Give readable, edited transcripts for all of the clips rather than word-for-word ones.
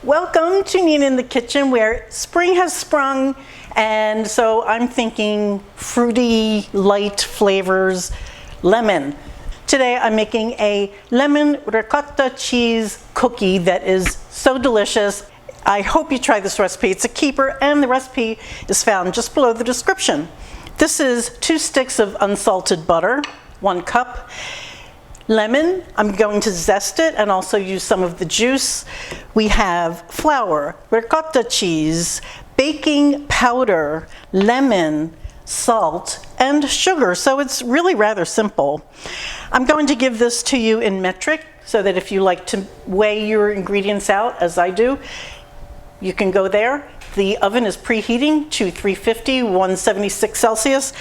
Welcome to Nina in the Kitchen, where spring has sprung, and so I'm thinking fruity, light flavors, lemon. Today I'm making a lemon ricotta cheese cookie that is so delicious. I hope you try this recipe. It's a keeper, and the recipe is found just below the description. This is 2 sticks of unsalted butter, 1 cup. Lemon, I'm going to zest it and also use some of the juice. We have flour, ricotta cheese, baking powder, lemon, salt, and sugar. So it's really rather simple. I'm going to give this to you in metric so that if you like to weigh your ingredients out, as I do, you can go there. The oven is preheating to 350, 176 Celsius.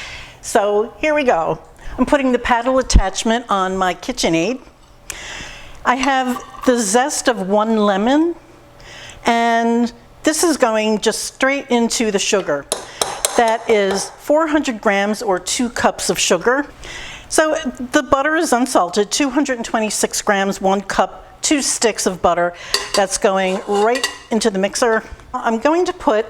So here we go. I'm putting the paddle attachment on my KitchenAid. I have the zest of 1 lemon, and this is going just straight into the sugar. That is 400 grams or 2 cups of sugar. So the butter is unsalted, 226 grams, 1 cup, 2 sticks of butter. That's going right into the mixer. I'm going to put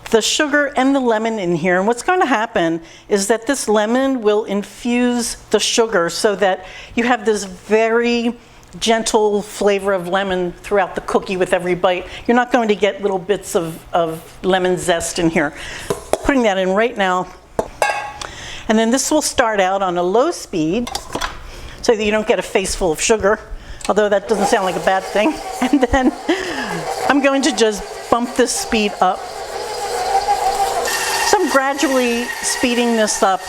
the sugar and the lemon in here, and what's going to happen is that this lemon will infuse the sugar so that you have this very gentle flavor of lemon throughout the cookie with every bite. You're not going to get little bits of lemon zest in here. Putting that in right now. And then this will start out on a low speed so that you don't get a face full of sugar, although that doesn't sound like a bad thing. And then I'm going to just bump this speed up. So I'm gradually speeding this up,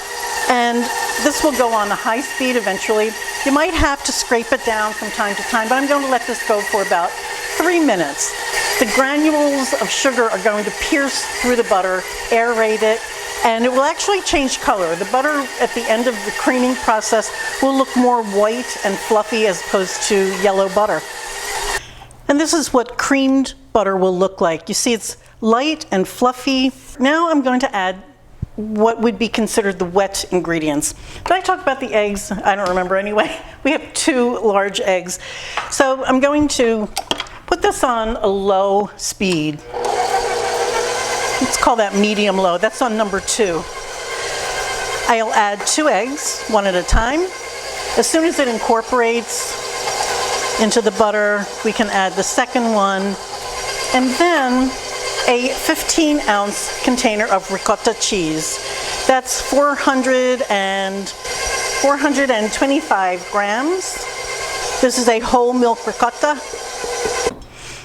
and this will go on a high speed eventually. You might have to scrape it down from time to time, but I'm going to let this go for about 3 minutes. The granules of sugar are going to pierce through the butter, aerate it, and it will actually change color. The butter at the end of the creaming process will look more white and fluffy as opposed to yellow butter. And this is what creamed butter will look like. You see, it's light and fluffy. Now I'm going to add what would be considered the wet ingredients. Did I talk about the eggs? I don't remember anyway. We have 2 large eggs. So I'm going to put this on a low speed. Let's call that medium low. That's on number 2. I'll add 2 eggs, 1 at a time. As soon as it incorporates into the butter, we can add the second one, and then a 15-ounce container of ricotta cheese. That's 425 grams. This is a whole milk ricotta.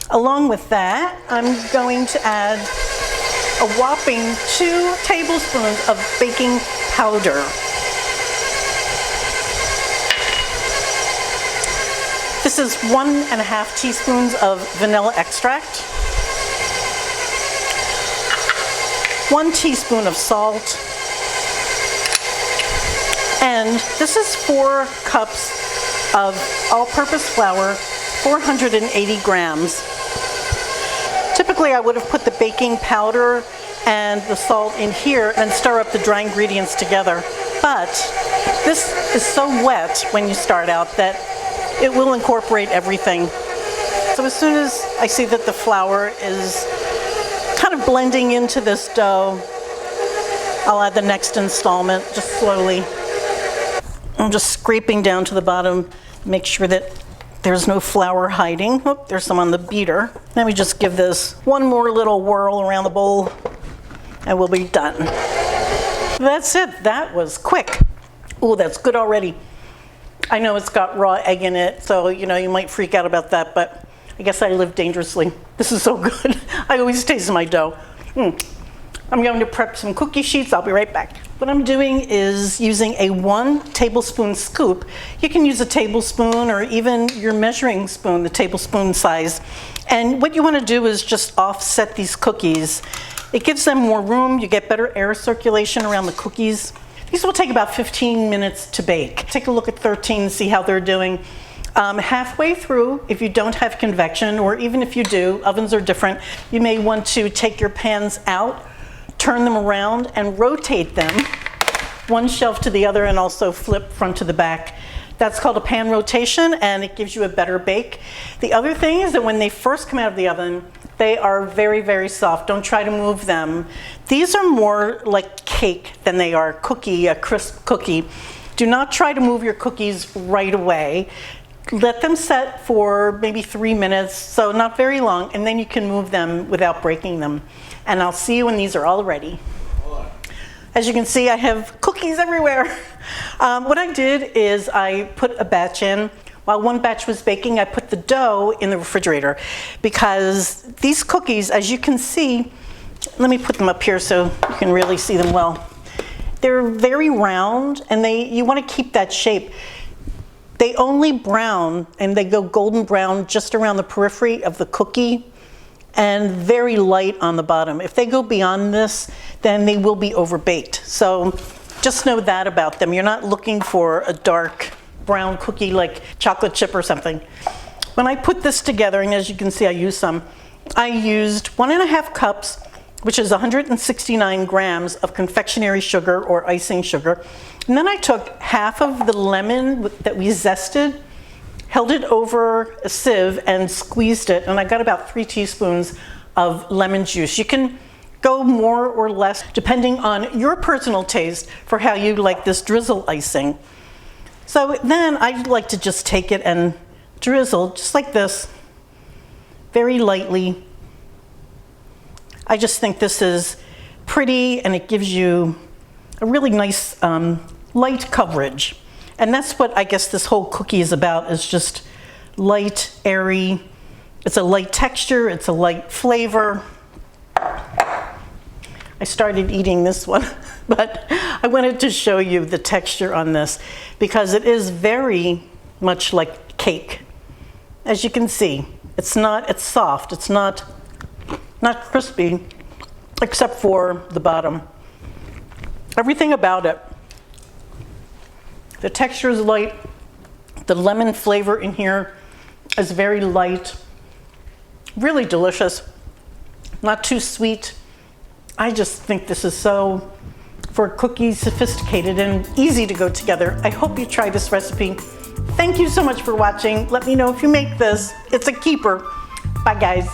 Along with that, I'm going to add a whopping 2 tablespoons of baking powder. This is 1.5 teaspoons of vanilla extract. 1 teaspoon of salt, and this is 4 cups of all-purpose flour, 480 grams. Typically I would have put the baking powder and the salt in here and stir up the dry ingredients together, but this is so wet when you start out that it will incorporate everything. So as soon as I see that the flour is kind of blending into this dough, I'll add the next installment, just slowly. I'm just scraping down to the bottom, make sure that there's no flour hiding. Oh, there's some on the beater. Let me just give this one more little whirl around the bowl, and we'll be done. That's it. That was quick. Oh, that's good already. I know it's got raw egg in it, so you might freak out about that, but I guess I live dangerously. This is so good. I always taste my dough. I'm going to prep some cookie sheets. I'll be right back. What I'm doing is using a 1 tablespoon scoop. You can use a tablespoon or even your measuring spoon, the tablespoon size. And what you want to do is just offset these cookies. It gives them more room. You get better air circulation around the cookies. These will take about 15 minutes to bake. Take a look at 13 and see how they're doing. Halfway through, if you don't have convection, or even if you do, ovens are different, you may want to take your pans out, turn them around, and rotate them one shelf to the other, and also flip front to the back That's called a pan rotation, and it gives you a better bake. The other thing is that when they first come out of the oven, they are very, very soft. Don't try to move them. These are more like cake than they are cookie, a crisp cookie. Do not try to move your cookies right away. Let them set for maybe 3 minutes, so not very long, and then you can move them without breaking them. And I'll see you when these are all ready. As you can see, I have cookies everywhere. What I did is I put a batch in. While one batch was baking, I put the dough in the refrigerator because these cookies, as you can see, let me put them up here so you can really see them well. They're very round, and you want to keep that shape. They only brown, and they go golden brown just around the periphery of the cookie and very light on the bottom. If they go beyond this, then they will be overbaked. So just know that about them. You're not looking for a dark brown cookie like chocolate chip or something. When I put this together, and as you can see I used 1.5 cups, which is 169 grams of confectionery sugar or icing sugar. And then I took half of the lemon that we zested, held it over a sieve and squeezed it, and I got about 3 teaspoons of lemon juice. You can go more or less depending on your personal taste for how you like this drizzle icing. So then I like to just take it and drizzle just like this, very lightly. I just think this is pretty, and it gives you a really nice light coverage. And that's what I guess this whole cookie is about, is just light, airy. It's a light texture, it's a light flavor. I started eating this one, but I wanted to show you the texture on this because it is very much like cake. As you can see, it's soft, it's not crispy, except for the bottom. Everything about it. The texture is light. The lemon flavor in here is very light. Really delicious. Not too sweet. I just think this is so, for cookies, sophisticated and easy to go together. I hope you try this recipe. Thank you so much for watching. Let me know if you make this. It's a keeper. Bye, guys.